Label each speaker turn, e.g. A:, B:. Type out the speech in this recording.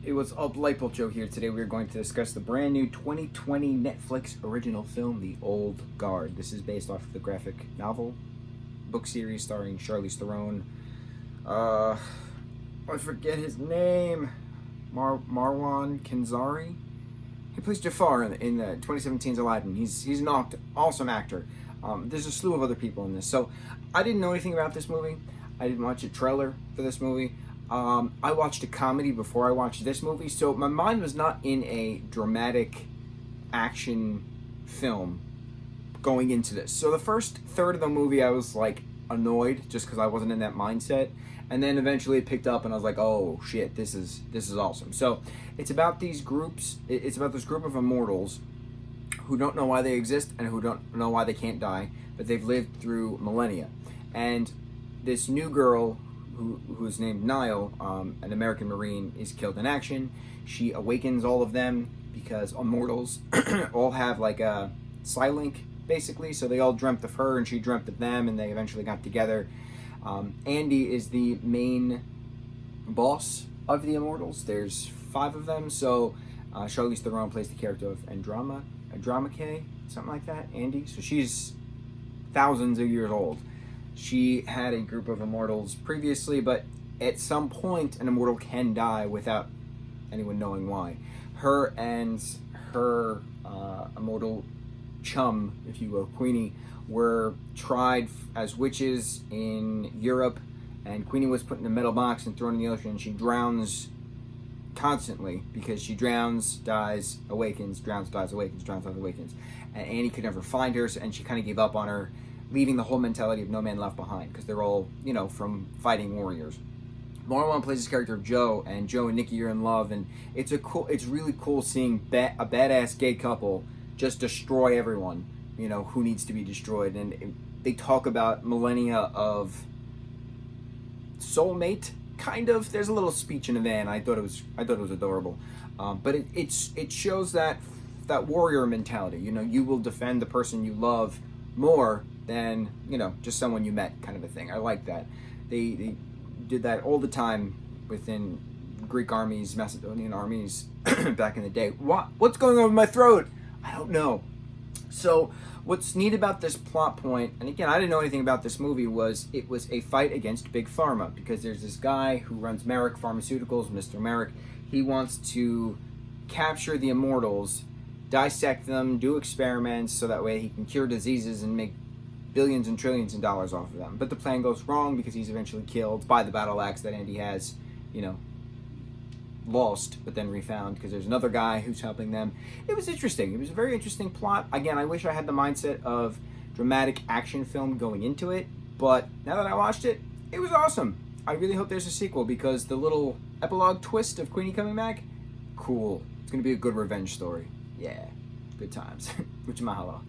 A: It was up, lightboltjoe here. Today we are going to discuss the brand new 2020 Netflix original film, The Old Guard. This is based off of the graphic novel book series starring Charlize Theron. I forget his name. Marwan Kenzari. He plays Jafar in the 2017's Aladdin. He's an awesome actor. There's a slew of other people in this. So I didn't know anything about this movie. I didn't watch a trailer for this movie. I watched a comedy before I watched this movie, so my mind was not in a dramatic action film going into this. So the first third of the movie, I was like annoyed just because I wasn't in that mindset, and then eventually it picked up, and I was like, "Oh shit, this is awesome." So it's about these groups. It's about this group of immortals who don't know why they exist and who don't know why they can't die, but they've lived through millennia, and this new girl who is named Nile, an American Marine, is killed in action. She awakens all of them because immortals all have like a Psylink, basically. So they all dreamt of her and she dreamt of them, and they eventually got together. Andy is the main boss of the immortals. There's 5 of them. So Charlize Theron plays the character of Andromache, something like that, Andy. So she's thousands of years old. She had a group of immortals previously, but at some point an immortal can die without anyone knowing why. Her and her immortal chum, if you will, Queenie, were tried as witches in Europe, and Queenie was put in a metal box and thrown in the ocean. She drowns constantly because she drowns, dies, awakens, drowns, dies, awakens, drowns, dies, awakens. And Annie could never find her, and she kind of gave up on her, leaving the whole mentality of no man left behind, because they're all, you know, from fighting warriors. Marwan plays this character of Joe, and Joe and Nikki are in love, and it's really cool seeing a badass gay couple just destroy everyone, you know, who needs to be destroyed. And they talk about millennia of soulmate, kind of. There's a little speech in the van. I thought it was adorable, but it shows that warrior mentality. You know, you will defend the person you love more than, you know, just someone you met, kind of a thing. I like that. They did that all the time within Greek armies, Macedonian armies back in the day. What's going on with my throat? I don't know. So what's neat about this plot point, and again, I didn't know anything about this movie, was it was a fight against Big Pharma, because there's this guy who runs Merrick Pharmaceuticals, Mr. Merrick. He wants to capture the immortals, dissect them, do experiments, so that way he can cure diseases and make billions and trillions of dollars off of them. But the plan goes wrong because he's eventually killed by the battle axe that Andy has, you know, lost, but then refound, because there's another guy who's helping them. It was interesting. It was a very interesting plot. Again, I wish I had the mindset of dramatic action film going into it, but now that I watched it, it was awesome. I really hope there's a sequel, because the little epilogue twist of Queenie coming back, cool. It's going to be a good revenge story. Yeah, good times. Mucho mahalo.